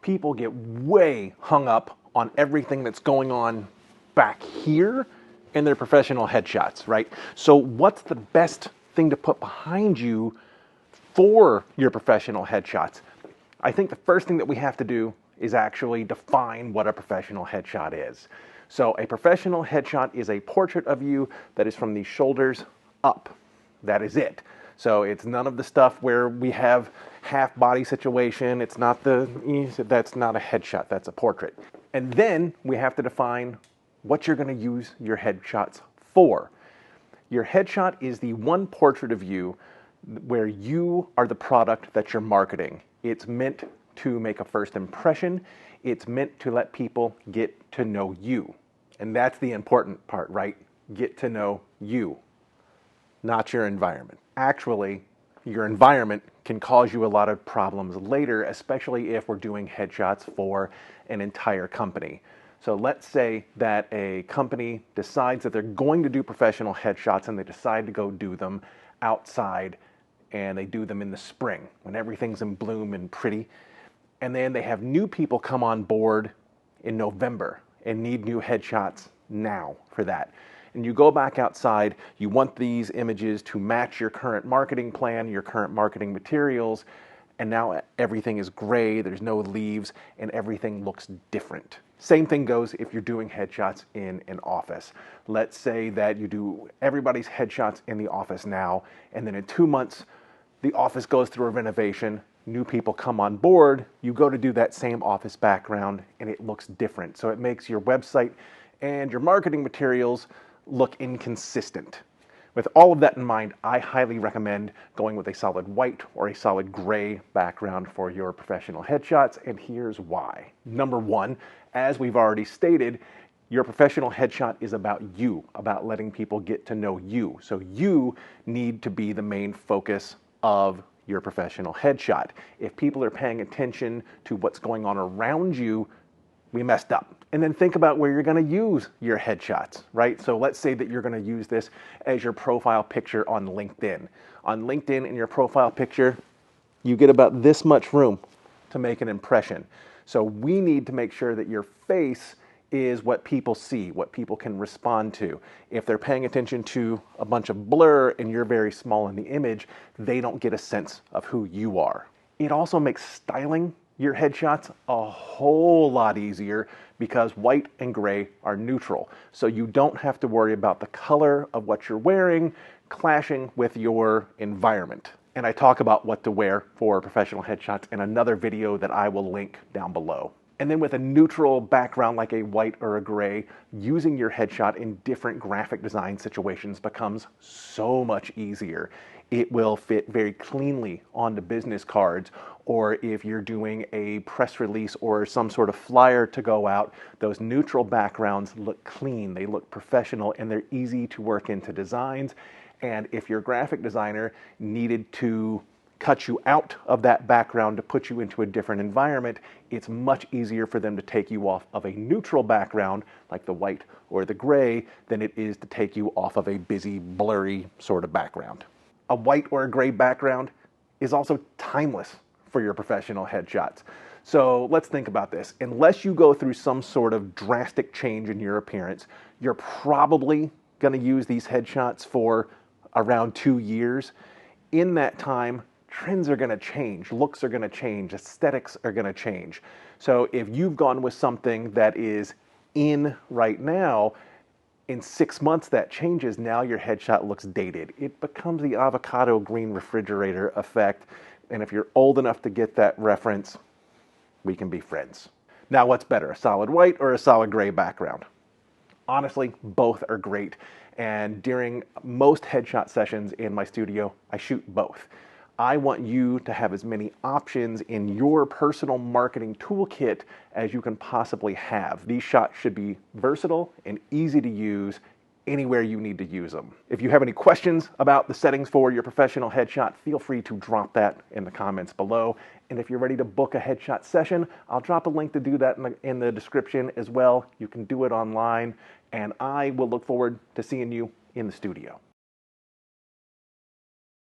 people get way hung up on everything that's going on back here in their professional headshots, right? So what's the best thing to put behind you for your professional headshots? I think the first thing that we have to do is actually define what a professional headshot is. So a professional headshot is a portrait of you that is from the shoulders up. That is it. So it's none of the stuff where we have half body situation. It's not that's not a headshot, that's a portrait. And then we have to define what you're going to use your headshots for. Your headshot is the one portrait of you where you are the product that you're marketing. It's meant to make a first impression. It's meant to let people get to know you. And that's the important part, right? Get to know you, not your environment. Actually, your environment can cause you a lot of problems later, especially if we're doing headshots for an entire company. So let's say that a company decides that they're going to do professional headshots and they decide to go do them outside, and they do them in the spring when everything's in bloom and pretty. And then they have new people come on board in November and need new headshots now for that. And you go back outside, you want these images to match your current marketing plan, your current marketing materials, and now everything is gray, there's no leaves, and everything looks different. Same thing goes if you're doing headshots in an office. Let's say that you do everybody's headshots in the office now, and then in 2 months, the office goes through a renovation, new people come on board, you go to do that same office background, and it looks different. So it makes your website and your marketing materials look inconsistent. With all of that in mind, I highly recommend going with a solid white or a solid gray background for your professional headshots, and here's why. Number one, as we've already stated, your professional headshot is about you, about letting people get to know you. So you need to be the main focus of your professional headshot. If people are paying attention to what's going on around you, we messed up. And then think about where you're going to use your headshots, right? So let's say that you're going to use this as your profile picture on LinkedIn. On LinkedIn, in your profile picture, you get about this much room to make an impression. So we need to make sure that your face is what people see, what people can respond to. If they're paying attention to a bunch of blur and you're very small in the image, they don't get a sense of who you are. It also makes styling your headshots a whole lot easier because white and gray are neutral. So you don't have to worry about the color of what you're wearing clashing with your environment. And I talk about what to wear for professional headshots in another video that I will link down below. And then with a neutral background like a white or a gray, using your headshot in different graphic design situations becomes so much easier. It will fit very cleanly onto business cards, or if you're doing a press release or some sort of flyer to go out, those neutral backgrounds look clean, they look professional, and they're easy to work into designs. And if your graphic designer needed to cut you out of that background to put you into a different environment, it's much easier for them to take you off of a neutral background like the white or the gray than it is to take you off of a busy, blurry sort of background. A white or a gray background is also timeless for your professional headshots. So let's think about this. Unless you go through some sort of drastic change in your appearance, you're probably going to use these headshots for around 2 years. In that time, trends are going to change, looks are going to change, aesthetics are going to change. So if you've gone with something that is in right now, in 6 months that changes, now your headshot looks dated. It becomes the avocado green refrigerator effect, and if you're old enough to get that reference, we can be friends. Now what's better, a solid white or a solid gray background? Honestly, both are great, and during most headshot sessions in my studio, I shoot both. I want you to have as many options in your personal marketing toolkit as you can possibly have. These shots should be versatile and easy to use anywhere you need to use them. If you have any questions about the settings for your professional headshot, feel free to drop that in the comments below. And if you're ready to book a headshot session, I'll drop a link to do that in the description as well. You can do it online, and I will look forward to seeing you in the studio.